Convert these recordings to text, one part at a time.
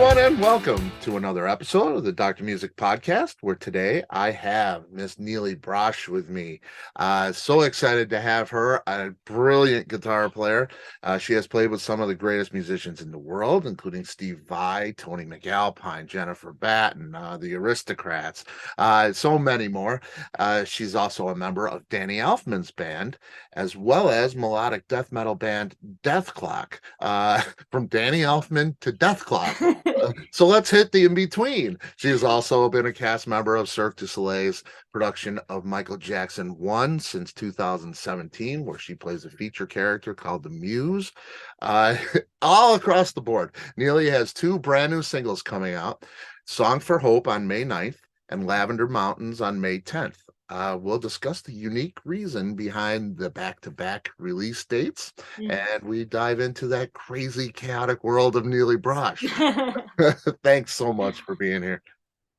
everyone, and welcome to another episode of the Dr. Music Podcast, where today I have Miss Nili Brosh with me. So excited to have her, a brilliant guitar player. She has played with some of the greatest musicians in the world, including Steve Vai, Tony MacAlpine, Jennifer Batten, the Aristocrats, so many more. She's also a member of Danny Elfman's band, as well as melodic death metal band Dethklok. From Danny Elfman to Dethklok. So let's hit the in between. She has also been a cast member of Cirque du Soleil's production of Michael Jackson 1 since 2017, where she plays a feature character called the Muse. Uh, all across the board. Nili has two brand new singles coming out, Song for Hope on May 9th and Lavender Mountains on May 10th. We'll discuss the unique reason behind the back-to-back release dates, and we dive into that crazy, chaotic world of Nili Brosh. Thanks so much for being here.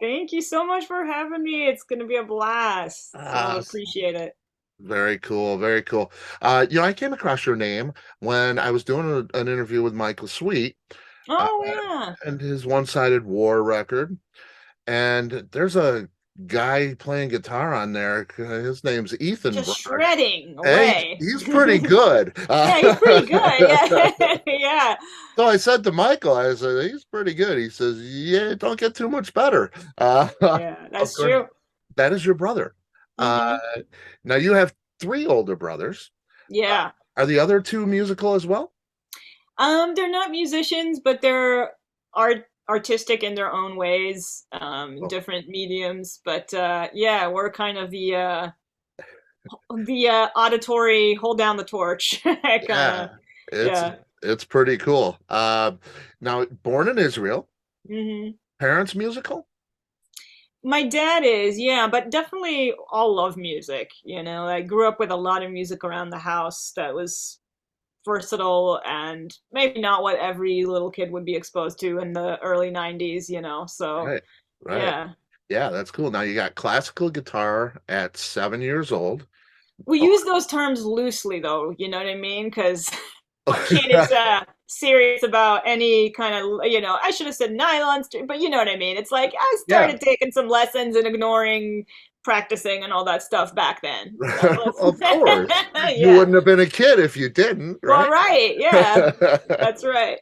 Thank you so much for having me. It's going to be a blast. So I appreciate it. Very cool, very cool. I came across your name when I was doing an interview with Michael Sweet, Oh, yeah. and his One-Sided War record. And there's a guy playing guitar on there. His name's Ethan Just Brosh. shredding Hey, away. he's pretty good. Yeah, he's pretty good. Yeah. Yeah. So I said to Michael, I said, he's pretty good. He says, yeah, don't get too much better. Yeah, Of that's course, true. that is your brother. Uh, hmm Now you have three older brothers. Yeah. Are the other two musical as well? They're not musicians, but they're artistic in their own ways, Oh, different mediums. But yeah, we're kind of the auditory hold down the torch kind yeah, of. it's Yeah. it's pretty cool. Now born in Israel, hmm parents musical? My dad is, yeah, but definitely all love music. I grew up with a lot of music around the house that was versatile and maybe not what every little kid would be exposed to in the early 90s. So, Right, right. yeah. Yeah, that's cool. Now you got classical guitar at 7 years old. We Oh, use those terms loosely, though, you know what I mean? Because my kid is serious about any kind of, I should have said nylon string, but you know what I mean. It's like I yeah. started taking some lessons and ignoring practicing and all that stuff back then. So Of course. You yeah. wouldn't have been a kid if you didn't, Well, right? right. Yeah. That's right.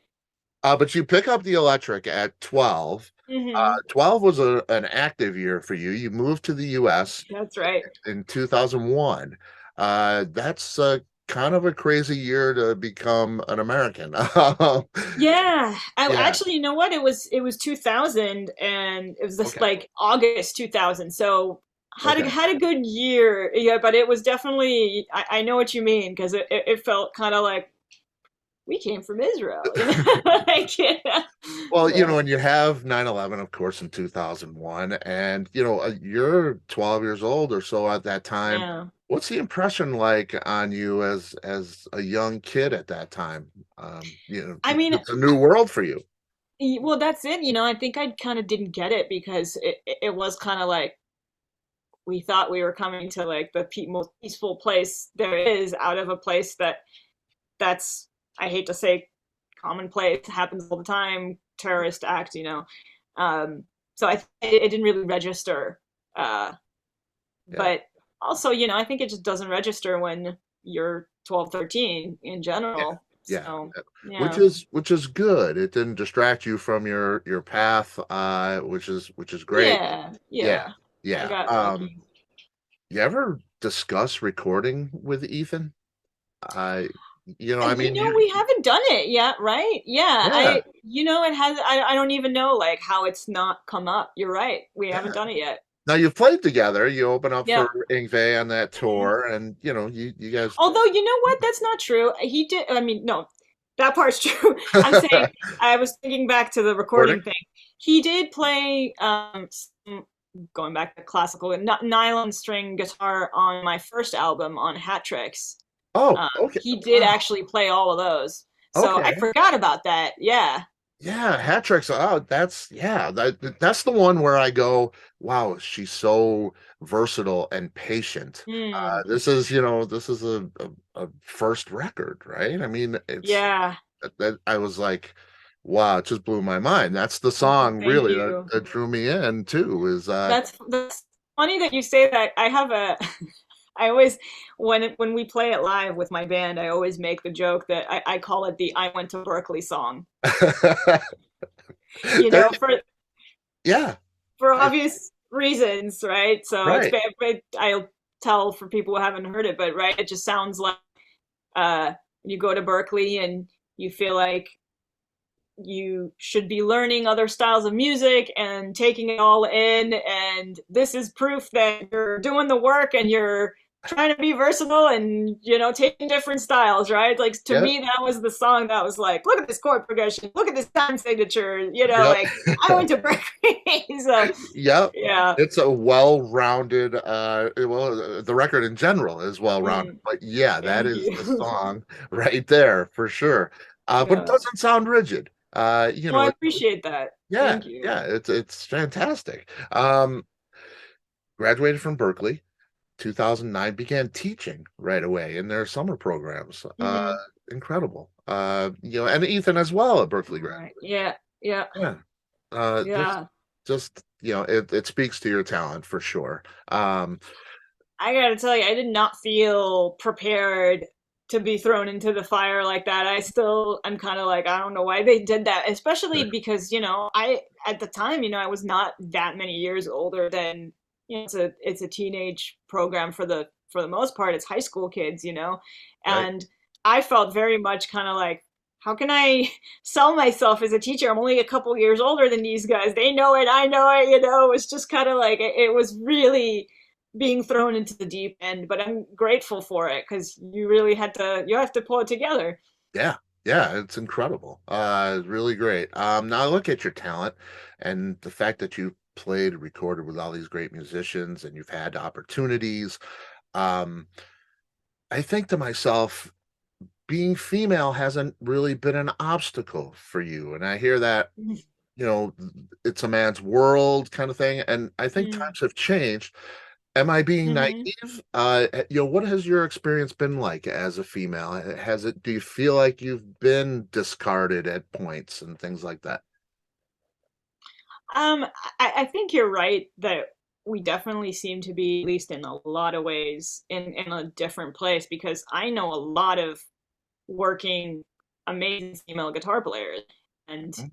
But you pick up the electric at 12. hmm 12 was an active year for you. You moved to the US That's right. in 2001. That's kind of a crazy year to become an American. Yeah. Yeah. Actually, you know what? It was 2000 and it was just Okay. like August 2000. So Okay. had a good year. Yeah, but it was definitely I know what you mean because it felt kind of like we came from Israel, like, yeah. Well, Yeah. and you have 9/11, of course, in 2001, and you're 12 years old or so at that time. Yeah. What's the impression like on you as a young kid at that time? I mean, It's a new world for you. well, that's it. I think I kind of didn't get it because it was kind of like we thought we were coming to like the most peaceful place there is out of a place that's I hate to say commonplace, happens all the time, terrorist act. So it didn't really register. Uh, Yeah. but also, I think it just doesn't register when you're 12, 13 in Yeah. general. Yeah. So, Which yeah. is good. It didn't distract you from your path, which is great. Yeah. Yeah. Yeah. I Yeah. got lucky. You ever discuss recording with Ethan? I, I mean, We haven't done it yet, right? Yeah, yeah, it has, I don't even know, like, how it's not come up. You're right. We haven't yeah. done it yet. Now you've played together. You open up Yeah. for Ingve on that Mhm. tour, and you guys. Although, you know what? That's not true. He did, I mean, no, that part's true. I'm saying, I was thinking back to the Recording. recording thing. He did play, going back to classical, nylon string guitar on my first album on Hat Tricks. Oh, okay. He did Wow. actually play all of those. So I Okay. forgot about that. Yeah. Yeah, hat tricks. Oh, that's the one where I go, wow, she's so versatile and patient. Hmm. This is a first record, right? I mean, it's Yeah. that I was like, Wow, it just blew my mind. That's the Oh, song thank really that, you. that drew me in too, is That's funny that you say that. I have a I always when we play it live with my band, I always make the joke that I call it the I went to Berkeley song. You there, know, yeah, for I, obvious reasons, right? So it's right. bad, but I'll tell for people who haven't heard it, but right, it just sounds like uh you go to Berkeley and you feel like you should be learning other styles of music and taking it all in, and this is proof that you're doing the work and you're trying to be versatile and taking different styles, right? Like to Yep, me that was the song that was like, look at this chord progression, look at this time signature, yep. like I went to Berkeley. So Yep. yeah. It's a well-rounded the record in general is well-rounded. Mm, But yeah, that thank is the you. song right there for sure. But it Yeah. doesn't sound rigid. Well, I appreciate that. Yeah, Thank you. yeah, it's fantastic. Graduated from Berkeley, 2009, began teaching right away in their summer programs. Hmm. Incredible. And Ethan as well at Berkeley All grad. right. Yeah. Yeah. Yeah. Uh, just Yeah. just it speaks to your talent for sure. I gotta tell you, I did not feel prepared to be thrown into the fire like that. I'm kind of like, I don't know why they did that, especially because, at the time, I was not that many years older than, it's a teenage program for the most part. It's high school kids, Right. and I felt very much kind of like, how can I sell myself as a teacher? I'm only a couple years older than these guys. They know it. I know it. It was just kind of like, it was really being thrown into the deep end, but I'm grateful for it because you have to pull it together. Yeah. Yeah, it's incredible. Really great. Now I look at your talent and the fact that you played and recorded with all these great musicians and you've had opportunities. Um, I think to myself, being female hasn't really been an obstacle for you. And I hear that, you know, it's a man's world kind of thing. And I think Mm-hmm. times have changed. Am I being Mm-hmm. naive? What has your experience been like as a female? Do you feel like you've been discarded at points and things like that? Um, I think you're right that we definitely seem to be, at least in a lot of ways, in a different place because I know a lot of working amazing female guitar players, and Mhm.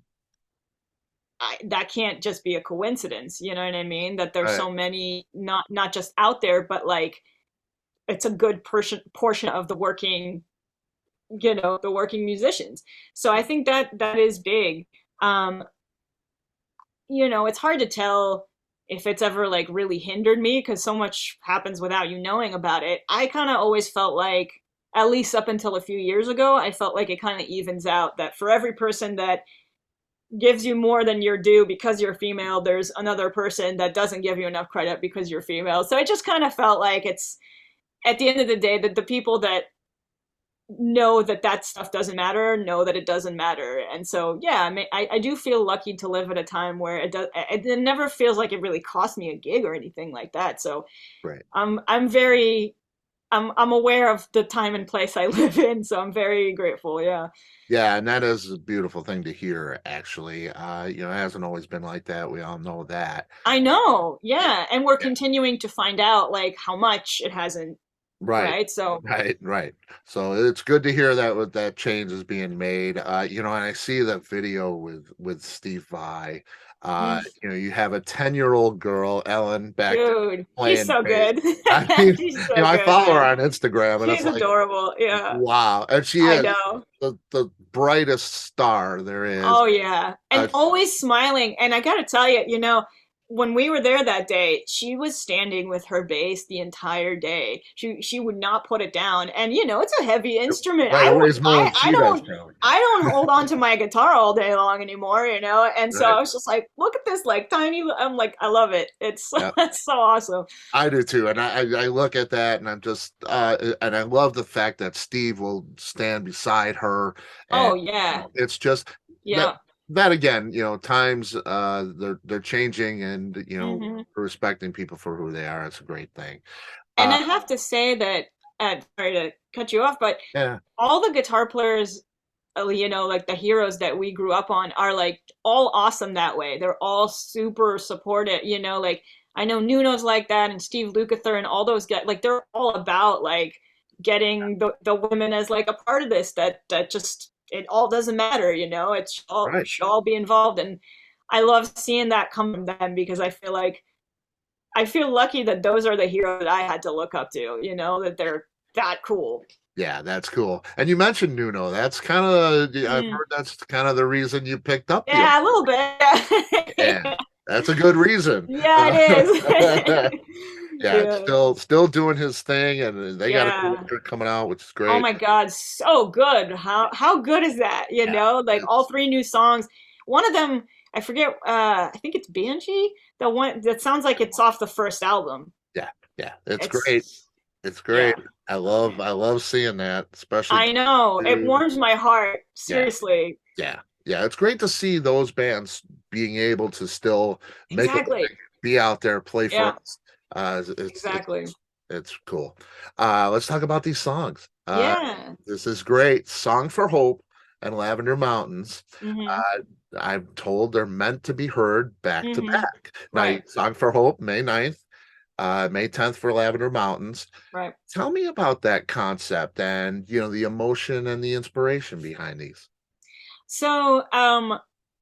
that can't just be a coincidence. You know what I mean? That there's Right, so many, not just out there, but like it's a good portion of the working musicians. So I think that is big. Um, it's hard to tell if it's ever like really hindered me because so much happens without you knowing about it. I kind of always felt like, at least up until a few years ago, I felt like it kind of evens out that for every person that gives you more than you're due because you're female, there's another person that doesn't give you enough credit because you're female. So I just kind of felt like it's at the end of the day that the people that know that stuff doesn't matter, know that it doesn't matter. And so yeah, I mean, I do feel lucky to live at a time where it never feels like it really cost me a gig or anything like that. So right. I'm aware of the time and place I live in, so I'm very grateful. Yeah. Yeah, and that is a beautiful thing to hear, actually. It hasn't always been like that. We all know that. I know. Yeah, and we're Yeah. continuing to find out like how much it hasn't, Right. right? So, Right, right. So it's good to hear that with that change is being made. And I see that video with Steve Vai. mm, You have a 10-year-old girl, Ellen, back there dude, she's playing so bass. good. I mean, She's so I good, follow her man. on Instagram and it's She's like, adorable. Yeah. wow. And she I is know. the brightest star there is. Oh yeah. Uh, And always smiling. And I gotta tell you, when we were there that day, she was standing with her bass the entire day. She would not put it down. And it's a heavy instrument. right, it weighs more than she does, probably. I don't hold on to my guitar all day long anymore, And so Right. I was just like, look at this like tiny I'm like, I love it. It's Yeah. it's so awesome. I do too, and I look at that, and I'm just and I love the fact that Steve will stand beside her, and Oh yeah. it's just that Yeah. that again, times they're changing, and Hmm. respecting people for who they are. It's a great thing. And Uh, I have to say that, sorry to cut you off, but yeah, all the guitar players like the heroes that we grew up on are like all awesome that way. They're all super supportive, like I know Nuno's like that, and Steve Lukather and all those guys, like they're all about like getting the women as like a part of this, that just it all doesn't matter, it Right. should all be involved. And I love seeing that come from them, because I feel like I feel lucky that those are the heroes that I had to look up to, that they're that cool. Yeah, that's cool. And you mentioned Nuno. That's kind of, I've Mm. heard that's kind of the reason you picked up the. Yeah, a little bit. Yeah, that's a good reason. Yeah, it is. Yeah, it's Yeah. still doing his thing, and they got a new Yeah. record coming out, which is Oh great. my God, so good. How good is that? Yeah, Like all it's three new songs. One of them, I forget, I think it's Banshee, the one that sounds like it's off the first album. yeah, yeah, it's great. It's It's great. yeah. I love seeing that, especially I know. It two. warms my heart, Yeah, seriously. yeah, yeah. It's great to see those bands being able to still make a Exactly. living, be out there, play for Yeah, us. It's exactly. it's cool. Let's talk about these songs. Yeah. This is great. Song for Hope and Lavender Mountains. Hmm. Uh, I'm told they're meant to be heard back to Hmm. back. Now, Right. Song for Hope, May 9th, May 10th for Lavender Mountains. Right. Tell me about that concept and, the emotion and the inspiration behind these. So,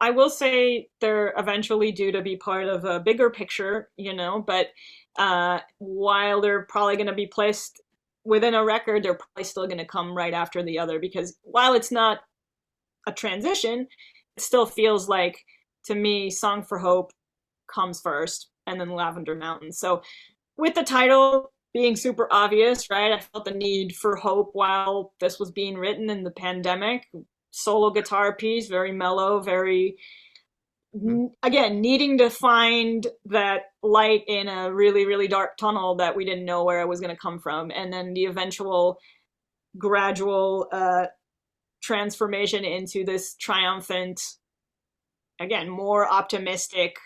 I will say they're eventually due to be part of a bigger picture, but while they're probably going to be placed within a record, they're probably still going to come right after the other, because while it's not a transition, it still feels like, to me, Song for Hope comes first and then Lavender Mountains. So, with the title being super obvious, right? I felt the need for hope while this was being written in the pandemic. Solo guitar piece, very mellow, very, Mhm. again, needing to find that light in a really, really dark tunnel that we didn't know where it was going to come from. And then the eventual gradual transformation into this triumphant, again, more optimistic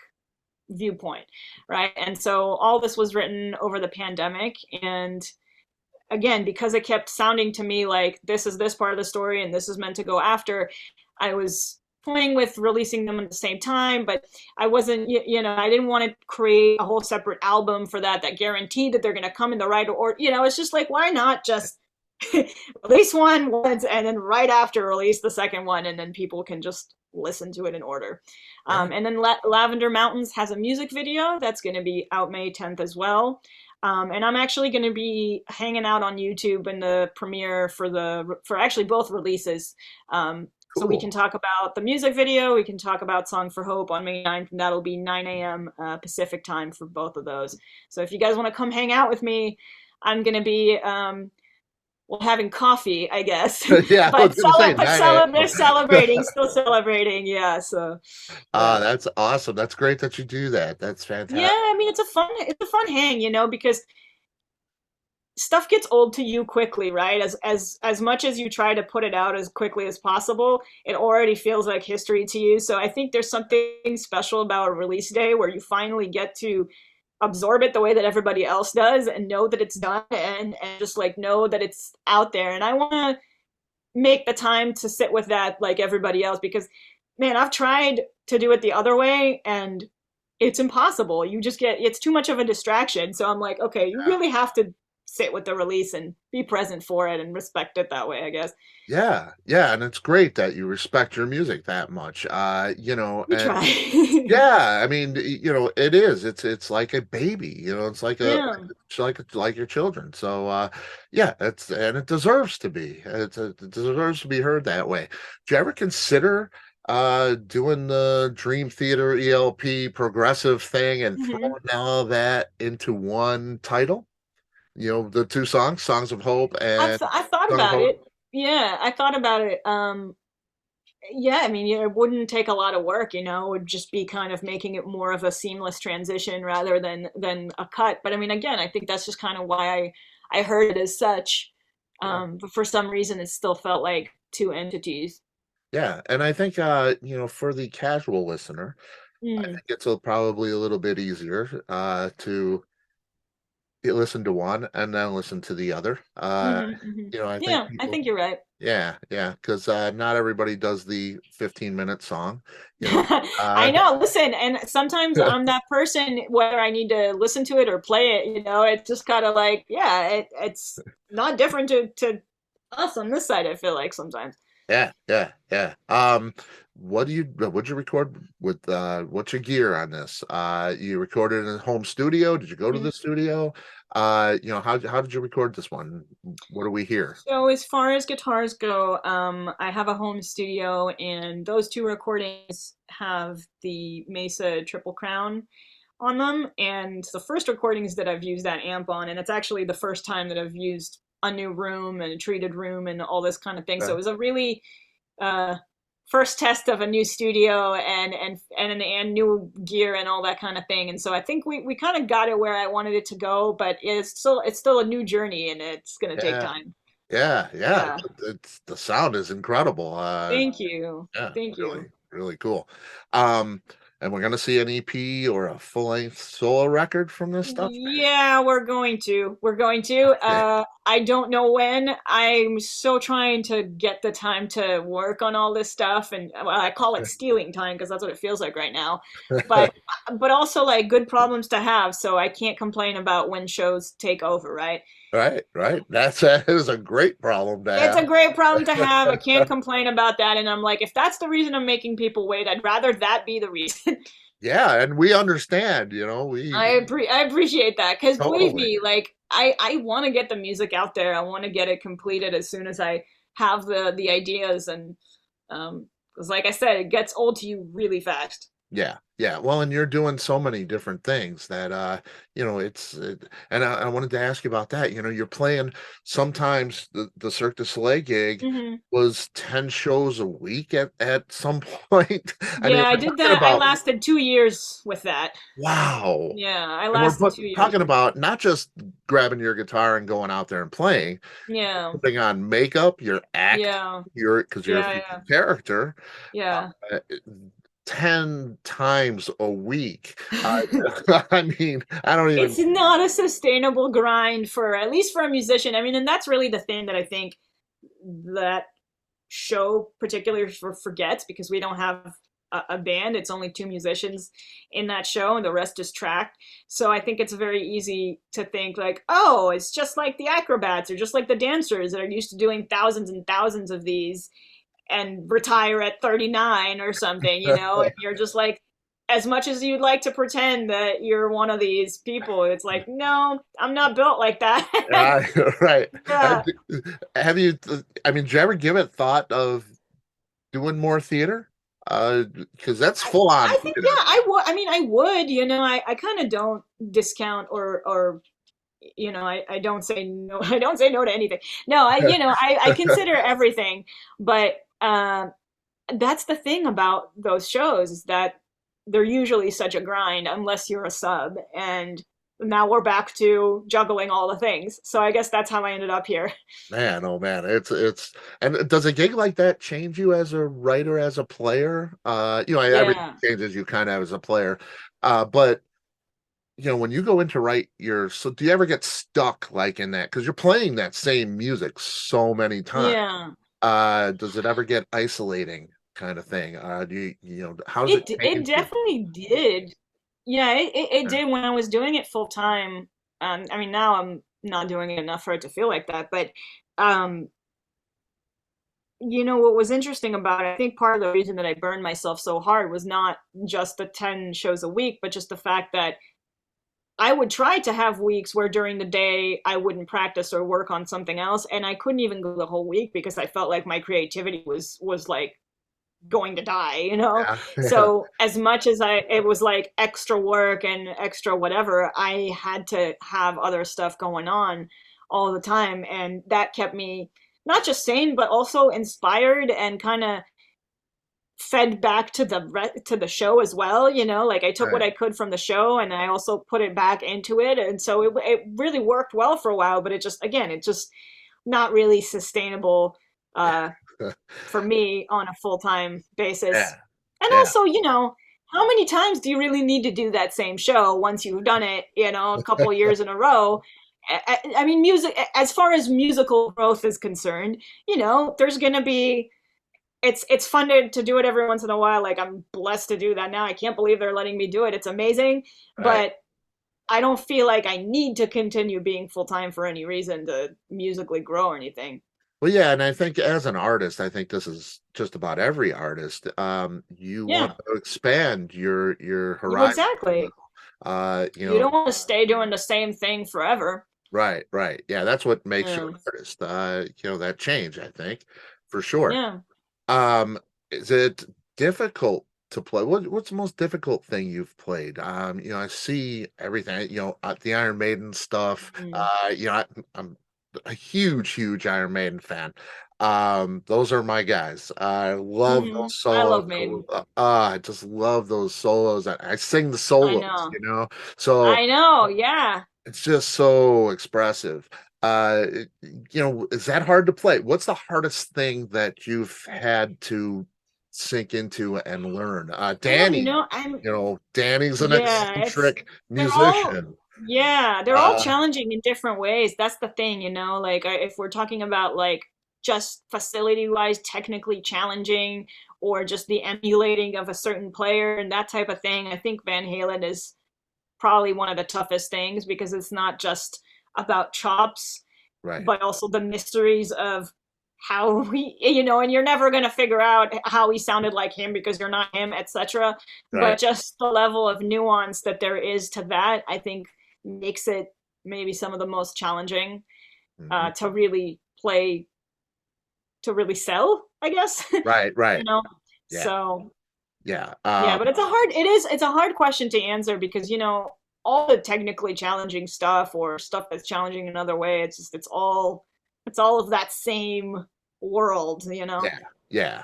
viewpoint, right? And so all this was written over the pandemic. And again, because it kept sounding to me like this is this part of the story and this is meant to go after, I was playing with releasing them at the same time, but I wasn't, I didn't want to create a whole separate album for that guaranteed that they're going to come in the right order. It's just like, why not just release one once and then right after release the second one, and then people can just listen to it in order. Yeah. And then Lavender Mountains has a music video that's going to be out May 10th as well. And I'm actually going to be hanging out on YouTube in the premiere for actually both releases. So we Cool. can talk about the music video. We can talk about Song for Hope on May 9th, and that'll be 9 a.m. Pacific time for both of those. So if you guys want to come hang out with me, I'm going to be having coffee, I guess. Yeah, I was gonna say 9 They're a.m. celebrating, still celebrating. Yeah. So, yeah. That's awesome. That's great that you do that. That's Yeah, fantastic. I mean, it's a fun hang, because stuff gets old to you quickly, right? As much as you try to put it out as quickly as possible, it already feels like history to you. So I think there's something special about a release day where you finally get to absorb it the way that everybody else does and know that it's done, and just like know that it's out there. And I want to make the time to sit with that like everybody else, because man, I've tried to do it the other way and it's impossible. It's too much of a distraction. So I'm like, okay, you really have to sit with the release and be present for it and respect it that way, I guess. Yeah, yeah, and it's great that you respect your music that much. We And try. yeah, I mean, it is. It's like a baby. It's Yeah. like your children. So, yeah, it deserves to be. It deserves to be heard that way. Do you ever consider doing the Dream Theater ELP progressive thing and Hmm. throwing all of that into one title? The two songs of Hope and I thought Song of about Hope. it. Yeah, I thought about it. Yeah, I mean, it wouldn't take a lot of work, It would just be kind of making it more of a seamless transition rather than a cut. But I mean, again, I think that's just kind of why I heard it as such. Yeah. But for some reason, it still felt like two entities. Yeah, and I think for the casual listener, I Mm. think it's probably a little bit easier to you listen to one and then listen to the other. I think Yeah, I people, think you're right. yeah, yeah, because not everybody does the 15-minute song, you know. I know. Listen, and sometimes I'm that person, whether I need to listen to it or play it, it's just kind of like, yeah, it's not different to us on this side, I feel like sometimes. Yeah, yeah, yeah. What'd you record with what's your gear on this? You recorded in a home studio? Did you go to Mhm. the studio? How did you record this one? What do we hear? So as far as guitars go, I have a home studio, and those two recordings have the Mesa Triple Crown on them. And the first recordings that I've used that amp on, and it's actually the first time that I've used a new room and a treated room and all this kind of thing. So Okay. it was a really uh, first test of a new studio and new gear and all that kind of thing. And so I think we kind of got it where I wanted it to go, but it's still a new journey, and it's gonna take Yeah, time. yeah, yeah. Yeah. It's the sound is incredible. Thank you. Yeah, Thank you. really, really cool. Um, and we're gonna see an EP or a full-length solo record from this stuff. Yeah, we're going to. We're going to. Okay. I don't know when. I'm still trying to get the time to work on all this stuff, and well, I call it stealing time because that's what it feels like right now. But but also like good problems to have, so I can't complain about when shows take over, right? Right, right. That is a great problem to It's a have. great problem to have. I can't complain about that, and I'm like, if that's the reason I'm making people wait, I'd rather that be the reason. Yeah, and we understand, we I appreciate that because believe totally. me, like I want to get the music out there. I want to get it completed as soon as I have the ideas, and because like I said, it gets old to you really fast. Yeah, yeah. Well, and you're doing so many different things that and I wanted to ask you about that. You're playing sometimes the Cirque du Soleil gig Hmm. was 10 shows a week at some point. I mean, Yeah, I we're did talking that. I about lasted 2 years with that. wow. Yeah, I And we're lasted 2 years. talking about not just grabbing your guitar and going out there and playing, Yeah, putting on makeup, your act, yeah, because you're a yeah, featured yeah, character, yeah. uh, 10 times a week. I mean, I don't It's even, not a sustainable grind for at least for a musician. I mean, and that's really the thing that I think that show particularly forgets because we don't have a band. It's only two musicians in that show, and the rest is tracked. So I think it's very easy to think like, oh, it's just like the acrobats or just like the dancers that are used to doing thousands and thousands of these and retire at 39 or something, and you're just like, as much as you'd like to pretend that you're one of these people, it's like, no, I'm not built like that. uh, right. Yeah. Have you, I mean, did you ever give it thought of doing more theater? Because that's full on I think theater. yeah, I would. I mean, I would. I kind of don't discount or I don't say no. I don't say no to anything. No, I consider everything, but that's the thing about those shows is that they're usually such a grind unless you're a sub, and now we're back to juggling all the things. So I guess that's how I ended up here. Man, oh man, and does a gig like that change you as a writer, as a player? Everything Yeah. changes you kind of as a player. But when you go in to write so do you ever get stuck like in that? Because you're playing that same music so many times. Yeah. Does it ever get isolating kind of thing? Do how does it It change you? definitely did. Yeah, it did when I was doing it full time. I mean, now I'm not doing it enough for it to feel like that. But um, what was interesting about it, I think part of the reason that I burned myself so hard was not just the 10 shows a week, but just the fact that I would try to have weeks where during the day I wouldn't practice or work on something else, and I couldn't even go the whole week because I felt like my creativity was like going to die. Yeah, yeah, So as much as it was like extra work and extra whatever, I had to have other stuff going on all the time, and that kept me not just sane but also inspired and kind of fed back to the show as well. Like I took what right. I could from the show and I also put it back into it, and so it really worked well for a while, but it just not really sustainable uh for me on a full-time basis. Yeah, And yeah, also, how many times do you really need to do that same show once you've done it, a couple of years in a row? I mean, music, as far as musical growth is concerned, there's going to be, it's fun to do it every once in a while. Like, I'm blessed to do that now. I can't believe they're letting me do it. It's amazing. Right. But I don't feel like I need to continue being full time for any reason to musically grow or anything. Well, yeah, and I think as an artist, I think this is just about every artist. You want Yeah, to expand your horizon. exactly. You You know, don't want to stay doing the same thing forever. right, right. Yeah, that's what makes you Yeah. an artist. That change, I think, for sure. Yeah. Is it difficult to play? What's the most difficult thing you've played? I see everything, the Iron Maiden stuff. Mm. I'm a huge, huge Iron Maiden fan. Those are my guys. I love those I solos. love Maiden. I just love those solos. I sing the I solos, know. so I know. Yeah. it's just so expressive. Is that hard to play? What's the hardest thing that you've had to sink into and learn? Well, Danny, Danny's an yeah, eccentric they're all, musician. yeah, they're all Uh, challenging in different ways. That's the thing, like if we're talking about like just facility wise, technically challenging, or just the emulating of a certain player and that type of thing, I think Van Halen is probably one of the toughest things because it's not just about chops, right, but also the mysteries of how and you're never going to figure out how he sounded like him because you're not him, etc. right. But just the level of nuance that there is to that, I think, makes it maybe some of the most challenging Mhm. to really play, to really sell, I guess. Right, you right. know Yeah, so yeah. yeah, but it's a hard question to answer because all the technically challenging stuff or stuff that's challenging another way, it's all of that same world. Yeah, yeah.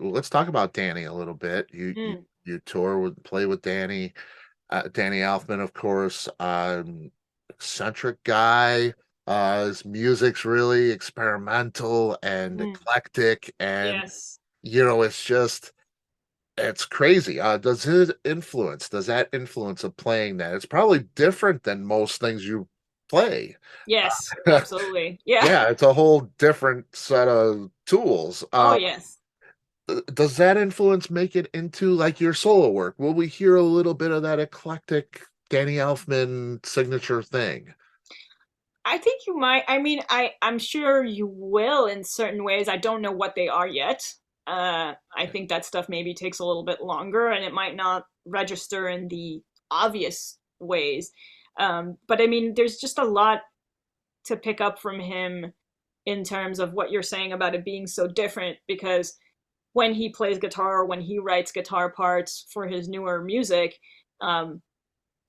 Let's talk about Danny a little bit. Mm, You tour with play with Danny, Danny Elfman, of course. Eccentric guy. His music's really experimental and mm, eclectic, and yes. it's crazy. Does that influence of playing that? It's probably different than most things you play. Yes, absolutely. Yeah. Yeah, it's a whole different set of tools. Oh, yes. Does that influence make it into like your solo work? Will we hear a little bit of that eclectic Danny Elfman signature thing? I think you might. I mean, I'm sure you will in certain ways. I don't know what they are yet. I think that stuff maybe takes a little bit longer and it might not register in the obvious ways. But I mean, there's just a lot to pick up from him in terms of what you're saying about it being so different because when he plays guitar, when he writes guitar parts for his newer music, um,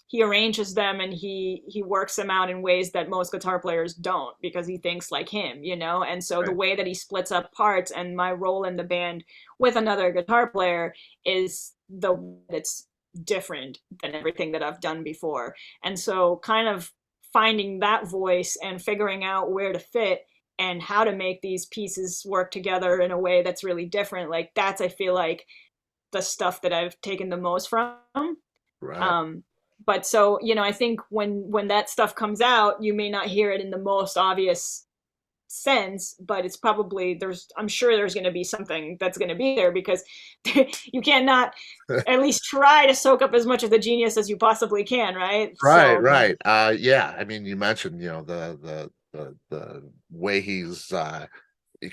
he arranges them and he works them out in ways that most guitar players don't because he thinks like him. And so the Right. way that he splits up parts and my role in the band with another guitar player is it's different than everything that I've done before. And so kind of finding that voice and figuring out where to fit and how to make these pieces work together in a way that's really different, like that's, I feel like, the stuff that I've taken the most from. Right. um but so I think when that stuff comes out, you may not hear it in the most obvious sense, but it's probably, I'm sure there's going to be something that's going to be there because you can't not at least try to soak up as much of the genius as you possibly can, right? Right, So right. Yeah, I mean you mentioned, the way he's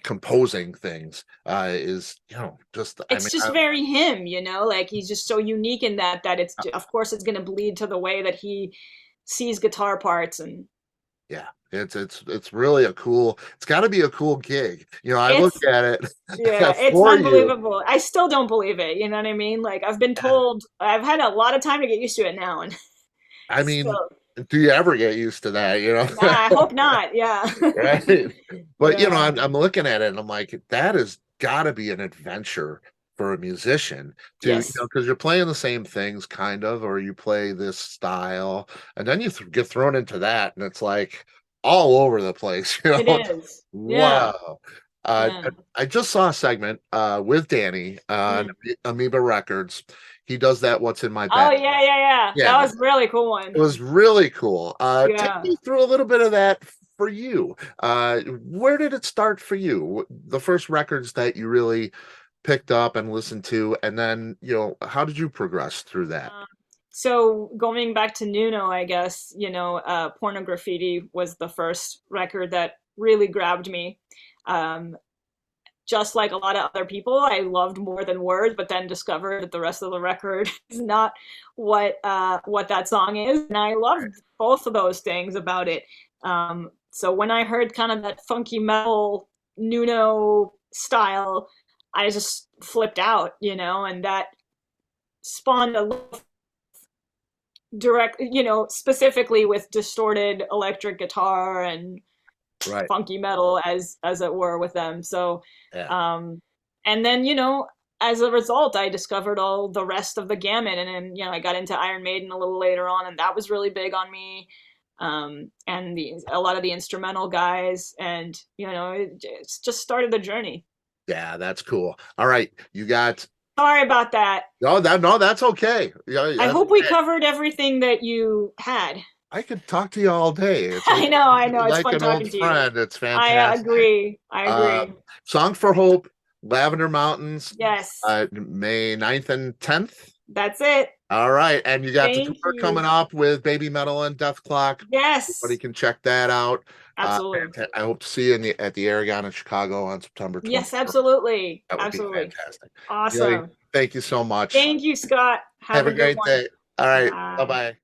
composing things is, just I it's mean just very him. Like he's just so unique in that it's, of course, it's going to bleed to the way that he sees guitar parts. And yeah, it's really it's got to be a cool gig. I look it's, at yeah, it it's for you. unbelievable. I still don't believe it, you know what I mean? Like I've been told, I've had a lot of time to get used to it now, and I mean, still, do you ever get used to that, nah, I hope not. Yeah. Right? But Yeah. I'm looking at it and I'm like, that has got to be an adventure for a musician to, Yes, because you're playing the same things kind of, or you play this style, and then you get thrown into that, and it's like all over the place, it is. Yeah. Wow. Yeah. I just saw a segment with Danny on Mm. Amoeba Records. He does that What's in My Oh Bag. yeah, yeah, yeah. Yeah, That was a really cool it one. was really cool. Take Yeah. me through a little bit of that for you. Where did it start for you? The first records that you really picked up and listened to, and then, how did you progress through that? Um, so going back to Nuno, I guess, Porno Graffiti was the first record that really grabbed me. Um, just like a lot of other people, I loved More Than Words, but then discovered that the rest of the record is not what that song is, and I loved both of those things about it. So when I heard kind of that funky metal Nuno style, I just flipped out, and that spawned a direct, specifically with distorted electric guitar and Right. funky metal as it were with them. So Yeah. um and then, as a result, I discovered all the rest of the gamut, and then, I got into Iron Maiden a little later on, and that was really big on me. And a lot of the instrumental guys, and it's just started the journey. Yeah, that's cool. All right, you got. Sorry about that. No, that's okay. Yeah, I that's hope we okay. covered everything that you had. I could talk to you all day. It's like I know. It's like fun an old talking to you. friend. It's I fantastic. agree. I agree. Song for Hope, Lavender Mountains, Yes, May 9th and 10th. that's it. All right, and you got the Thank tour coming you. up with Baby Metal and Dethklok. Everybody Yes, can check that out. absolutely. I hope to see you at the Aragon in Chicago on September Yes, 21st. absolutely. That would be Absolutely. fantastic. Really, Awesome. thank you so much. Thank you, Scott. Have Have a a good great one. day. All right, bye Bye. bye.